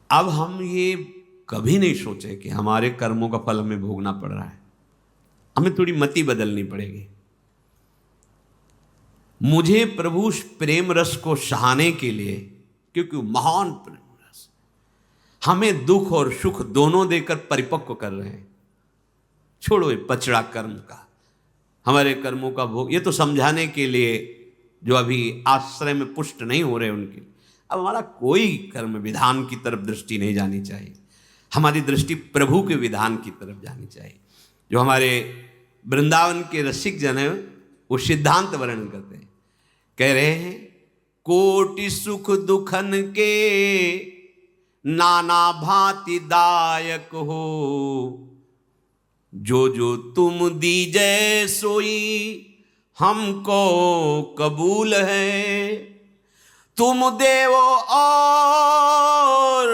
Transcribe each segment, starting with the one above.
अब हम ये कभी नहीं सोचे कि हमारे कर्मों का फल हमें भोगना पड़ रहा है। हमें थोड़ी मति बदलनी पड़ेगी। मुझे प्रभु प्रेम रस को सहाने के लिए, क्योंकि महान प्रेम रस हमें दुख और सुख दोनों देकर परिपक्व कर रहे हैं। छोड़ो ये पचड़ा कर्म का, हमारे कर्मों का भोग, ये तो समझाने के लिए जो अभी आश्रय में पुष्ट नहीं हो रहे उनके। अब हमारा कोई कर्म विधान की तरफ दृष्टि नहीं जानी चाहिए, हमारी दृष्टि प्रभु के विधान की तरफ जानी चाहिए। जो हमारे वृंदावन के रसिक जन हैं वो सिद्धांत वर्णन करते हैं, कह रहे हैं कोटि सुख दुखन के नाना भांति दायक हो, जो जो तुम दीजै सोई हमको कबूल है। तुम देवो और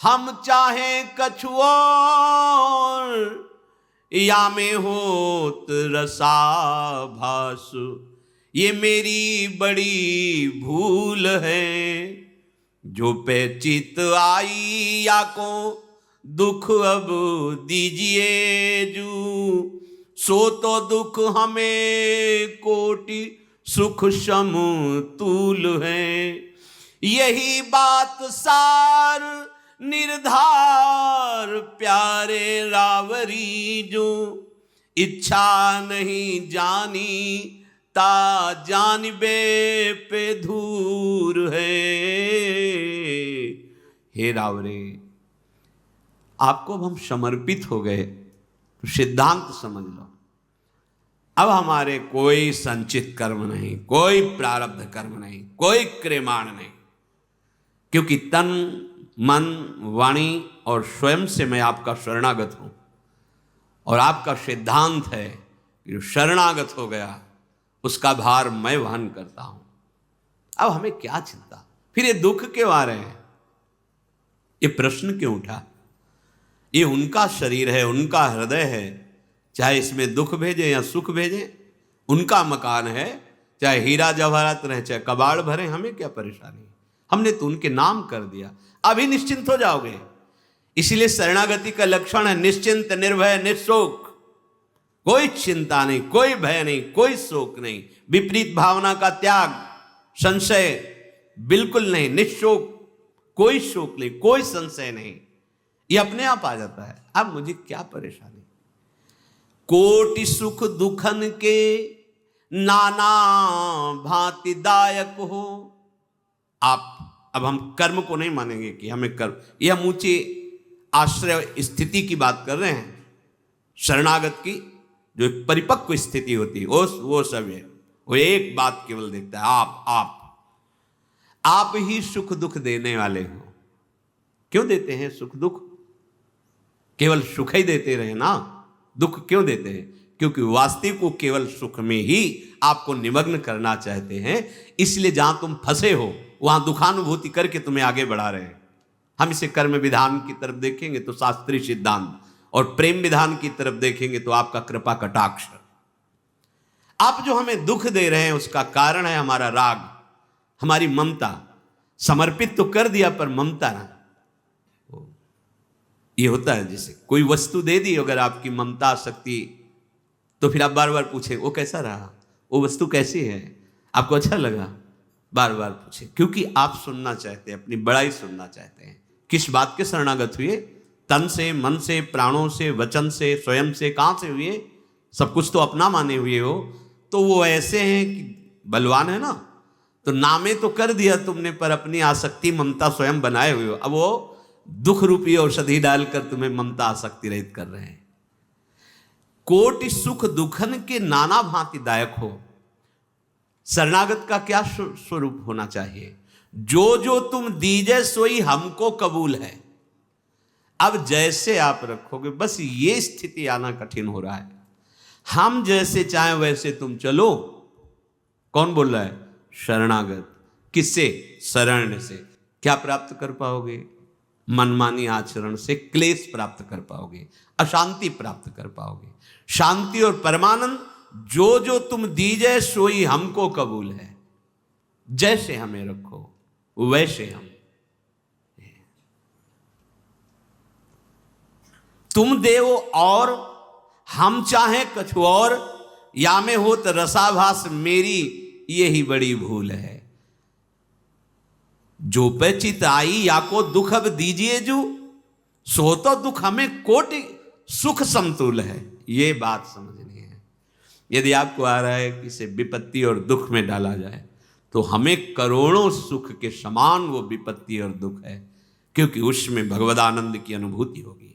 हम चाहें कछु और, या में होत रसाभास, ये मेरी बड़ी भूल है। जो पे चित आई या को दुख अब दीजिए जू, सो तो दुख हमें कोटि सुख समतुल है। यही बात सार निर्धार प्यारे रावरी, जो इच्छा नहीं जानी ता जानबे पे धूर है। हे रावरे, आपको अब हम समर्पित हो गए तो सिद्धांत समझ लो। अब हमारे कोई संचित कर्म नहीं, कोई प्रारब्ध कर्म नहीं, कोई क्रियमाण नहीं, क्योंकि तन मन वाणी और स्वयं से मैं आपका शरणागत हूं। और आपका सिद्धांत है कि जो शरणागत हो गया उसका भार मैं वहन करता हूं। अब हमें क्या चिंता, फिर ये दुख क्यों आ रहे हैं, ये प्रश्न क्यों उठा। ये उनका शरीर है, उनका हृदय है, चाहे इसमें दुख भेजे या सुख भेजे, उनका मकान है, चाहे हीरा जवाहरात रहे चाहे कबाड़ भरे, हमें क्या परेशानी। हमने तो उनके नाम कर दिया, अभी निश्चिंत हो जाओगे। इसलिए शरणागति का लक्षण है निश्चिंत निर्भय निशोक। कोई चिंता नहीं, कोई भय नहीं, कोई शोक नहीं, विपरीत भावना का त्याग, संशय बिल्कुल नहीं, निशोक, कोई शोक नहीं, कोई संशय नहीं, ये अपने आप आ जाता है। अब मुझे क्या परेशानी। कोटि सुख दुखन के नाना भांति दायक हो। आप अब हम कर्म को नहीं मानेंगे कि हमें कर्म, यह हम ऊंची आश्रय स्थिति की बात कर रहे हैं। शरणागत की जो एक परिपक्व स्थिति होती है वो सब है। वो एक बात केवल देखता है, आप ही सुख दुख देने वाले हो। क्यों देते हैं सुख दुख, केवल सुख ही देते रहे ना, दुख क्यों देते हैं, क्योंकि वास्तविक को केवल सुख में ही आपको निमग्न करना चाहते हैं। इसलिए जहां तुम फंसे हो वहां दुखानुभूति करके तुम्हें आगे बढ़ा रहे हैं। हम इसे कर्म विधान की तरफ देखेंगे तो शास्त्रीय सिद्धांत, और प्रेम विधान की तरफ देखेंगे तो आपका कृपा कटाक्ष। आप जो हमें दुख दे रहे हैं उसका कारण है हमारा राग, हमारी ममता। समर्पित तो कर दिया पर ममता ना, ये होता है जैसे कोई वस्तु दे दी, अगर आपकी ममता शक्ति, तो फिर आप बार बार पूछे वो कैसा रहा, वो वस्तु कैसी है, आपको अच्छा लगा, बार बार पूछे, क्योंकि आप सुनना चाहते हैं, अपनी बड़ाई सुनना चाहते हैं। किस बात के शरणागत हुए, तन से, मन से, प्राणों से, वचन से, स्वयं से, कहां से हुए, सब कुछ तो अपना माने हुए हो। तो वो ऐसे हैं कि बलवान है ना, तो नामे तो कर दिया तुमने, पर अपनी आसक्ति ममता स्वयं बनाए हुए हो। अब वो दुख रूपी औषधि डालकर तुम्हें ममता आसक्ति रहित कर रहे हैं। कोटि सुख दुखन के नाना भांति दायक हो। शरणागत का क्या स्वरूप होना चाहिए, जो जो तुम दीजे सोई हमको कबूल है। अब जैसे आप रखोगे, बस ये स्थिति आना कठिन हो रहा है। हम जैसे चाहें वैसे तुम चलो। कौन बोल रहा है, शरणागत। किससे, शरण से। क्या प्राप्त कर पाओगे, मनमानी आचरण से क्लेश प्राप्त कर पाओगे, अशांति प्राप्त कर पाओगे। शांति और परमानंद, जो जो तुम दीजे सोई हमको कबूल है। जैसे हमें रखो वैसे हम। तुम देव और हम चाहें कछु और, या में होत रसाभास मेरी यही बड़ी भूल है। जो पे चित आई या को दुख अब दीजिए जू, सो तो दुख हमें कोटि सुख समतुल है। ये बात समझनी है। यदि आपको आ रहा है कि इसे विपत्ति और दुख में डाला जाए, तो हमें करोड़ों सुख के समान वो विपत्ति और दुख है, क्योंकि उसमें भगवदानंद की अनुभूति होगी,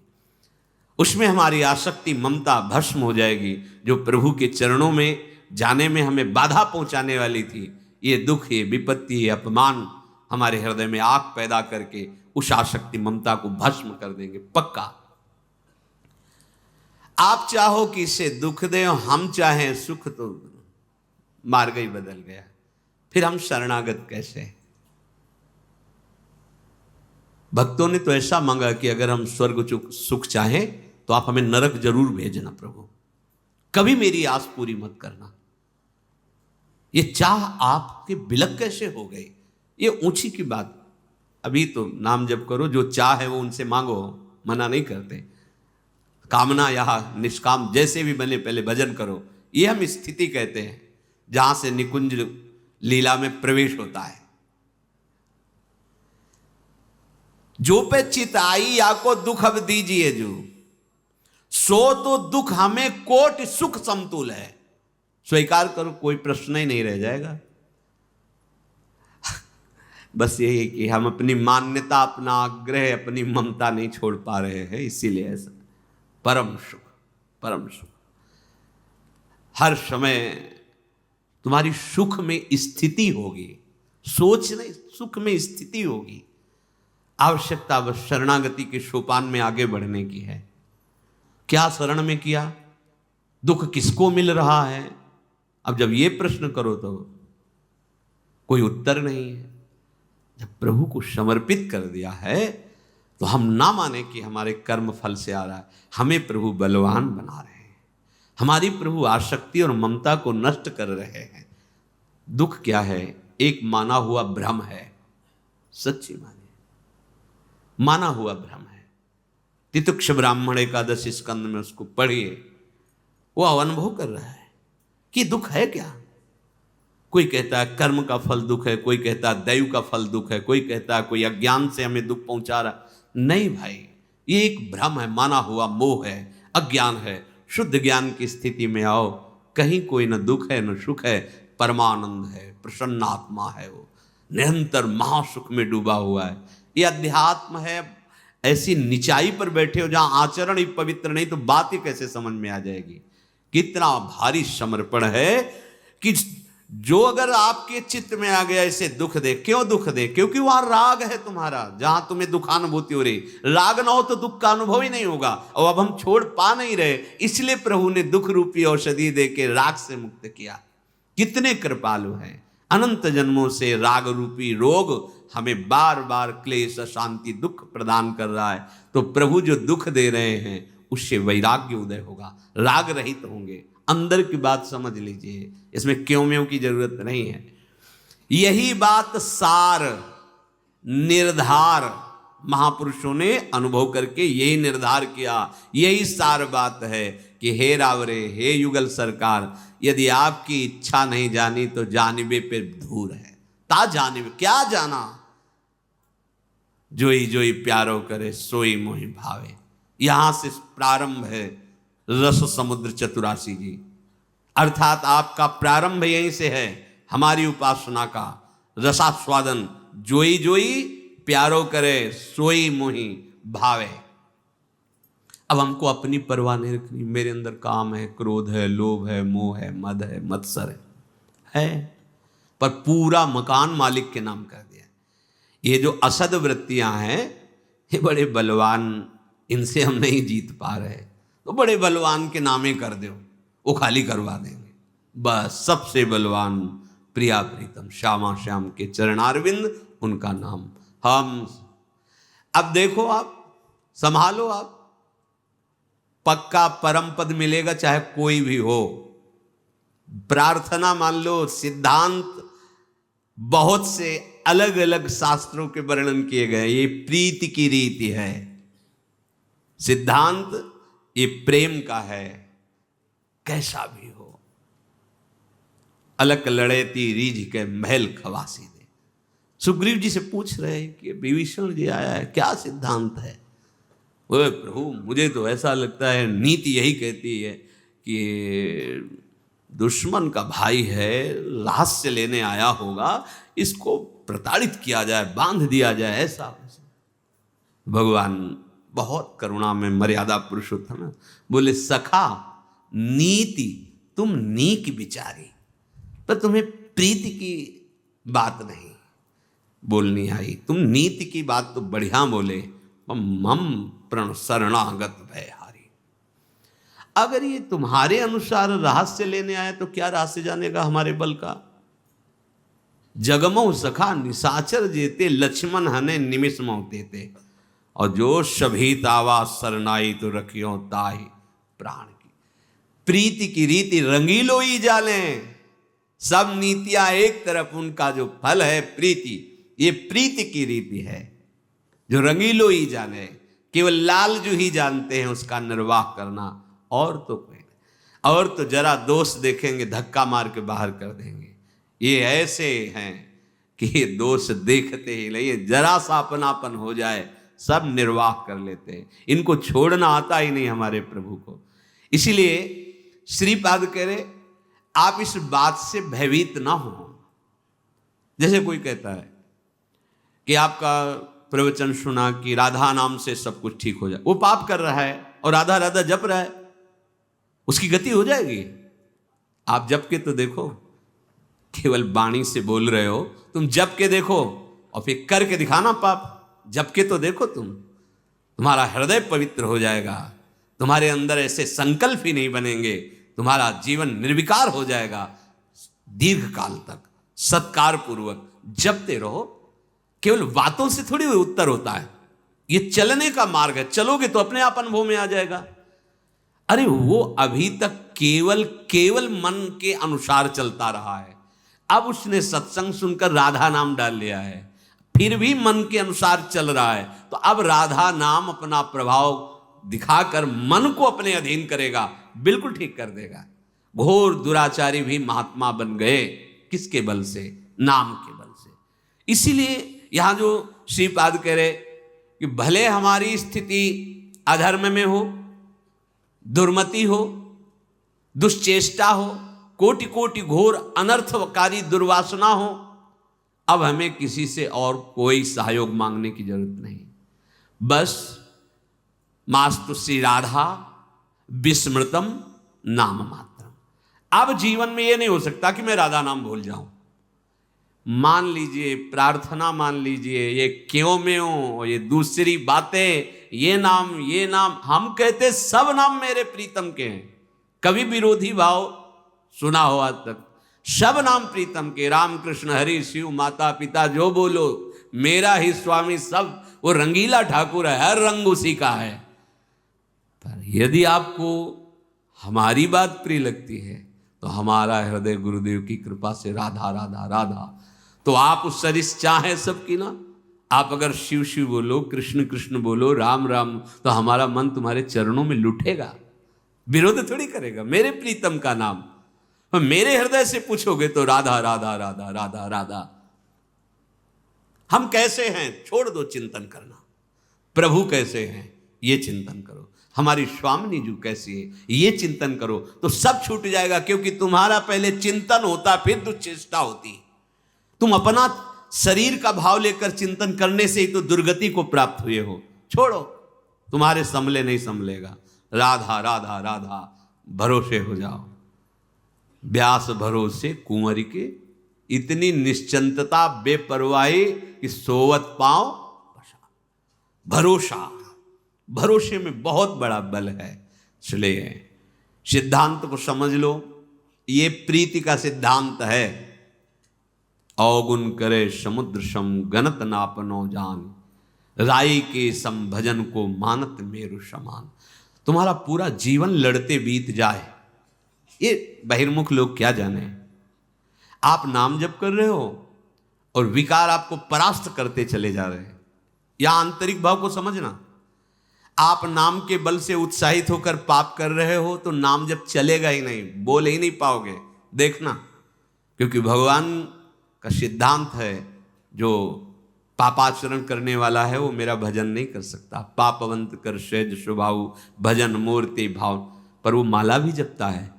उसमें हमारी आसक्ति ममता भस्म हो जाएगी, जो प्रभु के चरणों में जाने में हमें बाधा पहुंचाने वाली थी। ये दुख, ये विपत्ति, ये अपमान हमारे हृदय में आग पैदा करके उस आसक्ति ममता को भस्म कर देंगे पक्का। आप चाहो कि इसे दुख दे, हम चाहें सुख, तो मार्ग ही बदल गया। फिर हम शरणागत कैसे? भक्तों ने तो ऐसा मांगा कि अगर हम स्वर्ग सुख चाहें तो आप हमें नरक जरूर भेजना प्रभु, कभी मेरी आस पूरी मत करना। ये चाह आपके बिलक कैसे हो गई? ये ऊंची की बात। अभी तो नाम जप करो, जो चाह है वो उनसे मांगो, मना नहीं करते। कामना या निष्काम जैसे भी बने, पहले भजन करो। ये हम स्थिति कहते हैं जहां से निकुंज लीला में प्रवेश होता है। जो पे चित आई या को दुख अब दीजिए जो, सो तो दुख हमें कोटि सुख समतुल है। स्वीकार करो, कोई प्रश्न ही नहीं रह जाएगा। बस यही है कि हम अपनी मान्यता, अपना आग्रह, अपनी ममता नहीं छोड़ पा रहे हैं, इसीलिए ऐसा। परम सुख, परम सुख हर समय तुम्हारी सुख में स्थिति होगी, सोच नहीं, सुख में स्थिति होगी। आवश्यकता बस शरणागति के सोपान में आगे बढ़ने की है। क्या शरण में किया, दुख किसको मिल रहा है? अब जब ये प्रश्न करो तो कोई उत्तर नहीं है। जब प्रभु को समर्पित कर दिया है तो हम ना माने कि हमारे कर्म फल से आ रहा है। हमें प्रभु बलवान बना रहे हैं, हमारी प्रभु आसक्ति और ममता को नष्ट कर रहे हैं। दुख क्या है? एक माना हुआ भ्रम है, सच्ची माना हुआ भ्रम है। तितिक्ष ब्राह्मण एकादश स्कंद में उसको पढ़िए, वो अनुभव कर रहा है कि दुख है क्या। कोई कहता है कर्म का फल दुख है, कोई कहता है दैव का फल दुख है, कोई कहता है कोई अज्ञान से हमें दुख पहुंचा रहा। नहीं भाई, ये एक भ्रम है, माना हुआ मोह है, अज्ञान है। शुद्ध ज्ञान की स्थिति में आओ, कहीं कोई न दुख है न सुख है, परमानंद है, प्रसन्न आत्मा है, वो निरंतर महासुख में डूबा हुआ है। ये अध्यात्म है। ऐसी निचाई पर बैठे हो जहां आचरण ही पवित्र नहीं, तो बात ही कैसे समझ में आ जाएगी? कितना भारी समर्पण है कि जो अगर आपके चित्त में आ गया इसे दुख दे। क्यों दुख दे? क्योंकि वहां राग है तुम्हारा, जहां तुम्हें दुखानुभूति हो रही। राग ना हो तो दुख का अनुभव ही नहीं होगा, और अब हम छोड़ पा नहीं रहे, इसलिए प्रभु ने दुख रूपी औषधि दे के राग से मुक्त किया। कितने कृपालु हैं। अनंत जन्मों से राग रूपी रोग हमें बार बार क्लेश, अशांति, दुख प्रदान कर रहा है। तो प्रभु जो दुख दे रहे हैं उससे वैराग्य उदय होगा, राग रहित होंगे। अंदर की बात समझ लीजिए, इसमें क्यों म्यों की जरूरत नहीं है। यही बात सार निर्धार महापुरुषों ने अनुभव करके यही निर्धार किया। यही सार बात है कि हे रावरे, हे युगल सरकार, यदि आपकी इच्छा नहीं जानी तो जानिबे पे धूर है। ता जानिबे, क्या जाना? जोई जोई प्यारो करे सोई मोहि भावे। यहां से प्रारंभ है रस समुद्र चतुरासी जी, अर्थात आपका प्रारंभ यहीं से है। हमारी उपासना का रसास्वादन, जोई जोई प्यारो करे सोई मोहि भावे। अब हमको अपनी परवाह नहीं रखनी। मेरे अंदर काम है, क्रोध है, लोभ है, मोह है, मद है, मत्सर है, पर पूरा मकान मालिक के नाम कर दिया। ये जो असद वृत्तियां हैं, ये बड़े बलवान, इनसे हम नहीं जीत पा रहे, तो बड़े बलवान के नामे कर दो, वो खाली करवा देंगे। बस सबसे बलवान प्रिया प्रीतम श्यामा श्याम के चरणारविंद, उनका नाम हम। अब देखो, आप संभालो, आप पक्का परम पद मिलेगा, चाहे कोई भी हो। प्रार्थना मान लो, सिद्धांत बहुत से अलग अलग शास्त्रों के वर्णन किए गए। ये प्रीति की रीति है। सिद्धांत ये प्रेम का है, कैसा भी हो। अलक लड़ेती रीझ के महल खवासी दे। सुग्रीव जी से पूछ रहे हैं कि विभीषण जी आया है, क्या सिद्धांत है। ओए प्रभु, मुझे तो ऐसा लगता है नीति यही कहती है कि दुश्मन का भाई है, रहस्य लेने आया होगा, इसको प्रताड़ित किया जाए, बांध दिया जाए, ऐसा। भगवान बहुत करुणा में मर्यादा पुरुषोत्तम है, बोले सखा नीति तुम नीक विचारी, पर तुम्हें प्रीति की बात नहीं बोलनी आई। तुम नीति की बात तो बढ़िया बोले, मम प्रण शरणागत भयहारी। अगर ये तुम्हारे अनुसार रहस्य लेने आए तो क्या रहस्य जानेगा हमारे बल का। जगमो सखा निशाचर जेते, लक्ष्मण हने निमिष मोते थे। और जो शभीतावा शरणाई तो रखियो ताहि प्राण की। प्रीति की रीति रंगीलो ही जाने, सब नीतियां एक तरफ, उनका जो फल है प्रीति, ये प्रीति की रीति है जो रंगीलो ही जाने। केवल लालजू ही जानते हैं उसका निर्वाह करना, और तो कोई नहीं। और तो जरा दोष देखेंगे धक्का मार के बाहर कर देंगे। ये ऐसे हैं कि ये दोष देखते ही नहीं, जरा सा अपनापन हो जाए सब निर्वाह कर लेते हैं। इनको छोड़ना आता ही नहीं हमारे प्रभु को। इसीलिए श्रीपाद कह रहे आप इस बात से भयभीत ना हो। जैसे कोई कहता है कि आपका प्रवचन सुना कि राधा नाम से सब कुछ ठीक हो जाए, वो पाप कर रहा है और राधा राधा जप रहा है, उसकी गति हो जाएगी। आप जप के तो देखो, केवल वाणी से बोल रहे हो, तुम जप के देखो और फिर करके दिखाना पाप। जप के तो देखो, तुम्हारा हृदय पवित्र हो जाएगा, तुम्हारे अंदर ऐसे संकल्प ही नहीं बनेंगे, तुम्हारा जीवन निर्विकार हो जाएगा। दीर्घ काल तक सत्कार पूर्वक जपते रहो। केवल बातों से थोड़ी उत्तर होता है, ये चलने का मार्ग है। चलोगे तो अपने आप अनुभव में आ जाएगा। अरे वो अभी तक केवल मन के अनुसार चलता रहा है, अब उसने सत्संग सुनकर राधा नाम डाल लिया है, फिर भी मन के अनुसार चल रहा है, तो अब राधा नाम अपना प्रभाव दिखाकर मन को अपने अधीन करेगा, बिल्कुल ठीक कर देगा। घोर दुराचारी भी महात्मा बन गए, किसके बल से? नाम के बल से। इसीलिए यहां जो श्रीपाद कह रहे कि भले हमारी स्थिति अधर्म में हो, दुर्मति हो, दुश्चेष्टा हो, कोटि कोटि घोर अनर्थकारी दुर्वासना हो, अब हमें किसी से और कोई सहयोग मांगने की जरूरत नहीं। बस मास्तु श्री राधा विस्मृतम नाम मात्रम। अब जीवन में यह नहीं हो सकता कि मैं राधा नाम भूल जाऊं। मान लीजिए, प्रार्थना मान लीजिए, ये क्यों में हो, ये दूसरी बातें, ये नाम हम कहते सब नाम मेरे प्रीतम के हैं। कभी विरोधी भाव सुना हो आज तक? सब नाम प्रीतम के, राम कृष्ण हरि शिव माता पिता जो बोलो, मेरा ही स्वामी सब। वो रंगीला ठाकुर है, हर रंग उसी का है। पर यदि आपको हमारी बात प्रिय लगती है तो हमारा हृदय गुरुदेव की कृपा से राधा राधा राधा, तो आप उस सरिस चाहे सबकी ना। आप अगर शिव शिव बोलो, कृष्ण कृष्ण बोलो, राम राम, तो हमारा मन तुम्हारे चरणों में लुटेगा, विरोध थोड़ी करेगा। मेरे प्रीतम का नाम मेरे हृदय से पूछोगे तो राधा राधा राधा राधा राधा। हम कैसे हैं छोड़ दो चिंतन करना, प्रभु कैसे हैं ये चिंतन करो, हमारी स्वामिनी जी कैसी है ये चिंतन करो, तो सब छूट जाएगा। क्योंकि तुम्हारा पहले चिंतन होता, फिर दुश्चेष्टा होती। तुम अपना शरीर का भाव लेकर चिंतन करने से ही तो दुर्गति को प्राप्त हुए हो। छोड़ो, तुम्हारे संभले नहीं संभलेगा। राधा राधा राधा भरोसे हो जाओ। व्यास भरोसे कुंवर के, इतनी निश्चिंतता बेपरवाही कि सोवत पांव पछा। भरोसा, भरोसे में बहुत बड़ा बल है। इसलिए सिद्धांत को समझ लो, ये प्रीति का सिद्धांत है। अवगुण करे समुद्र सम, गणत नापनो जान, राई के संभजन को मानत मेरु समान। तुम्हारा पूरा जीवन लड़ते बीत जाए, ये बहिर्मुख लोग क्या जाने। आप नाम जप कर रहे हो और विकार आपको परास्त करते चले जा रहे हैं। या आंतरिक भाव को समझना, आप नाम के बल से उत्साहित होकर पाप कर रहे हो तो नाम जब चलेगा ही नहीं, बोल ही नहीं पाओगे, देखना। क्योंकि भगवान का सिद्धांत है, जो पापाचरण करने वाला है वो मेरा भजन नहीं कर सकता। पापवंत कर सहज स्वभाव, भजन मूर्ति भाव। पर वो माला भी जपता है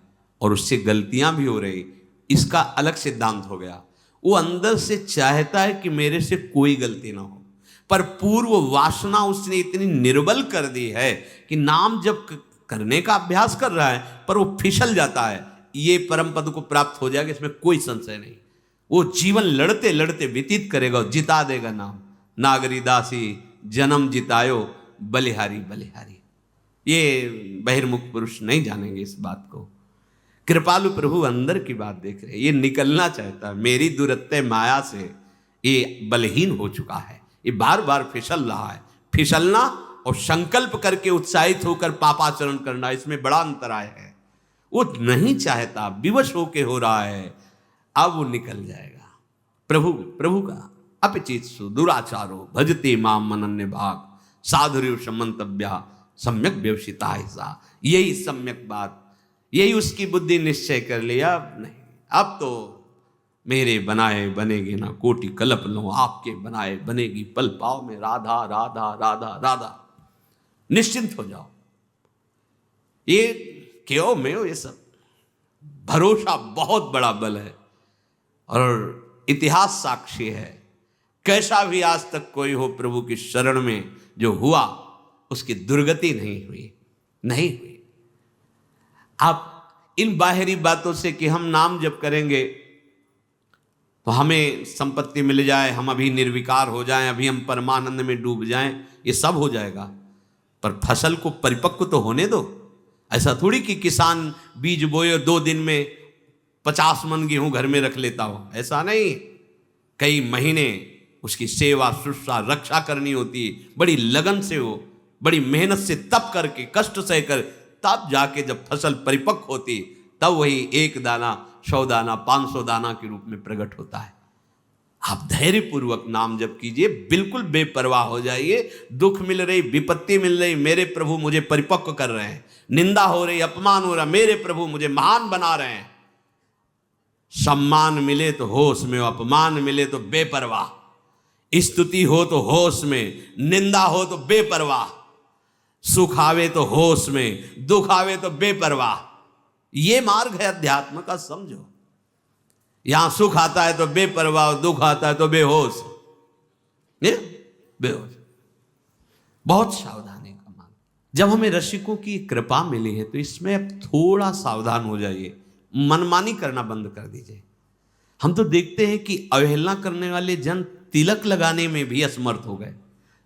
और उससे गलतियां भी हो रही, इसका अलग सिद्धांत हो गया। वो अंदर से चाहता है कि मेरे से कोई गलती ना हो, पर पूर्व वासना उसने इतनी निर्बल कर दी है कि नाम जब करने का अभ्यास कर रहा है पर वो फिसल जाता है। ये परम पद को प्राप्त हो जाएगा, इसमें कोई संशय नहीं। वो जीवन लड़ते लड़ते व्यतीत करेगा, जिता देगा नाम। नागरी दासी जन्म जितायो, बलिहारी बलिहारी। ये बहिर्मुख पुरुष नहीं जानेंगे इस बात को। कृपालु प्रभु अंदर की बात देख रहे हैं, ये निकलना चाहता है। मेरी दुरत्ते माया से ये बलहीन हो चुका है, ये बार बार फिसल रहा है। फिसलना और संकल्प करके उत्साहित होकर पापाचरण करना, इसमें बड़ा अंतराय है। वो नहीं चाहता, विवश होके हो रहा है, अब वो निकल जाएगा। प्रभु का अपिचित्सु दुराचारो भजते माम मनन्य भाग, साधुर्य समंतव्या सम्यक व्यवसिता ऐसा। यही सम्यक बात, यही उसकी बुद्धि निश्चय कर लिया। अब नहीं, अब तो मेरे बनाए बनेगी ना कोटि कल्प लो, आपके बनाए बनेगी पल पाव में राधा राधा राधा राधा। निश्चिंत हो जाओ। ये क्यों में हो, ये सब भरोसा बहुत बड़ा बल है और इतिहास साक्षी है। कैसा भी आज तक कोई हो प्रभु की शरण में जो हुआ, उसकी दुर्गति नहीं हुई। आप इन बाहरी बातों से कि हम नाम जप करेंगे तो हमें संपत्ति मिल जाए, हम अभी निर्विकार हो जाएं, अभी हम परमानंद में डूब जाएं, ये सब हो जाएगा। पर फसल को परिपक्व तो होने दो। ऐसा थोड़ी कि किसान बीज बोए 2 दिन में 50 मन गेहूं घर में रख लेता हो, ऐसा नहीं। कई महीने उसकी सेवा शुश्रूषा रक्षा करनी होती है, बड़ी लगन से हो, बड़ी मेहनत से तप करके कष्ट सहकर, तब जाके जब फसल परिपक्व होती तब वही 1 दाना 100 दाना 500 दाना के रूप में प्रकट होता है। आप धैर्य पूर्वक नाम जप कीजिए, बिल्कुल बेपरवाह हो जाइए। दुख मिल रही, विपत्ति मिल रही, मेरे प्रभु मुझे परिपक्व कर रहे हैं। निंदा हो रही, अपमान हो रहा, मेरे प्रभु मुझे महान बना रहे हैं। सम्मान मिले तो होश में, अपमान मिले तो बेपरवाह, स्तुति हो तो होश में, निंदा हो तो बेपरवाह, सुख आवे तो होश में, दुख आवे तो बेपरवाह। ये मार्ग है अध्यात्म का, समझो। यहां सुख आता है तो बेपरवाह, दुख आता है तो बेहोश। बेहोश, बहुत सावधानी का मार्ग। जब हमें रसिकों की कृपा मिली है तो इसमें अब थोड़ा सावधान हो जाइए, मनमानी करना बंद कर दीजिए। हम तो देखते हैं कि अवहेलना करने वाले जन तिलक लगाने में भी असमर्थ हो गए।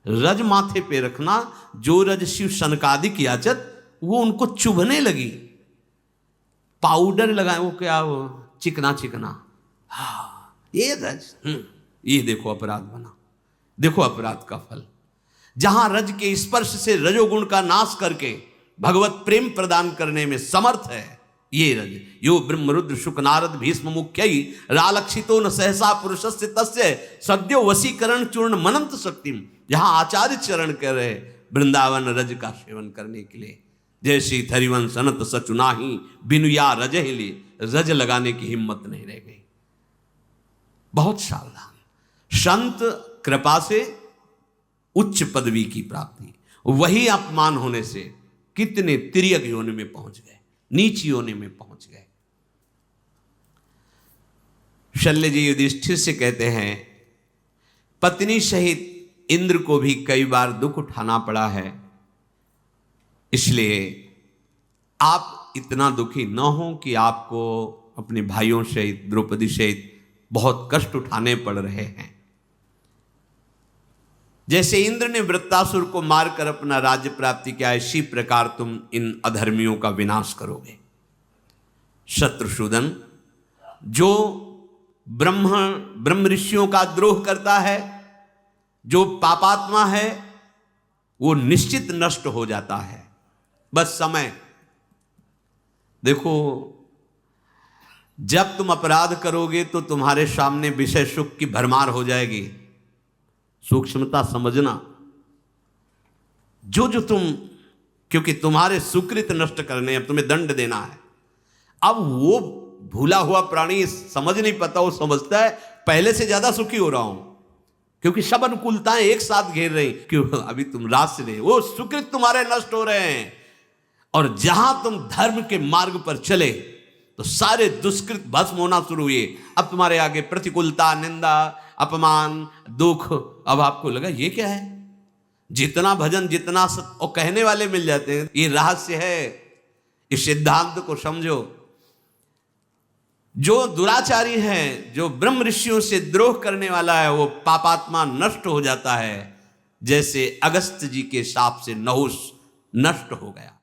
रज माथे पे रखना, जो रज शिव सनकादिक याचत, वो उनको चुभने लगी। पाउडर लगाए, वो क्या, वो चिकना चिकना, हाँ ये रज, ये देखो अपराध बना, देखो अपराध का फल। जहां रज के स्पर्श से रजोगुण का नाश करके भगवत प्रेम प्रदान करने में समर्थ है ये रज। यो ब्रह्म रुद्र शुक नारद भीष्म मुख्यई रालक्षितो न सहसा पुरुषस्य तस्य सद्यो वशीकरण चूर्ण मनंत शक्तिम। जहां आचार्य चरण कर रहे वृंदावन रज का सेवन करने के लिए, जैसी थरिवन सनत सचुनाही बिनुया रज हिले, रज लगाने की हिम्मत नहीं रह गई। बहुत सावधान। संत कृपा से उच्च पदवी की प्राप्ति, वही अपमान होने से कितने तिर्यक योनि में पहुंच गए, नीच योनि में पहुंच गए। शल्य जी युधिष्ठिर से कहते हैं, पत्नी सहित इंद्र को भी कई बार दुख उठाना पड़ा है, इसलिए आप इतना दुखी न हो कि आपको अपने भाइयों सहित, द्रौपदी सहित बहुत कष्ट उठाने पड़ रहे हैं। जैसे इंद्र ने वृत्तासुर को मारकर अपना राज्य प्राप्ति किया, इसी प्रकार तुम इन अधर्मियों का विनाश करोगे। शत्रुसूदन, जो ब्रह्म ऋषियों का द्रोह करता है, जो पापात्मा है, वो निश्चित नष्ट हो जाता है। बस समय देखो, जब तुम अपराध करोगे तो तुम्हारे सामने विषय सुख की भरमार हो जाएगी। सूक्ष्मता समझना। जो जो तुम, क्योंकि तुम्हारे सुकृत नष्ट करने, अब तुम्हें दंड देना है। अब वो भूला हुआ प्राणी समझ नहीं पाता, वो समझता है पहले से ज्यादा सुखी हो रहा हूं, क्योंकि सब अनुकूलताएं एक साथ घेर रही, क्यों अभी तुम राज से रहे, वो सुकृत तुम्हारे नष्ट हो रहे हैं। और जहां तुम धर्म के मार्ग पर चले तो सारे दुष्कृत भस्म होना शुरू हुए। अब तुम्हारे आगे प्रतिकूलता, निंदा, अपमान, दुख, अब आपको लगा ये क्या है, जितना भजन, जितना और कहने वाले मिल जाते हैं। ये रहस्य है, इस सिद्धांत को समझो। जो दुराचारी है, जो ब्रह्म ऋषियों से द्रोह करने वाला है, वो पापात्मा नष्ट हो जाता है, जैसे अगस्त जी के शाप से नहुष नष्ट हो गया।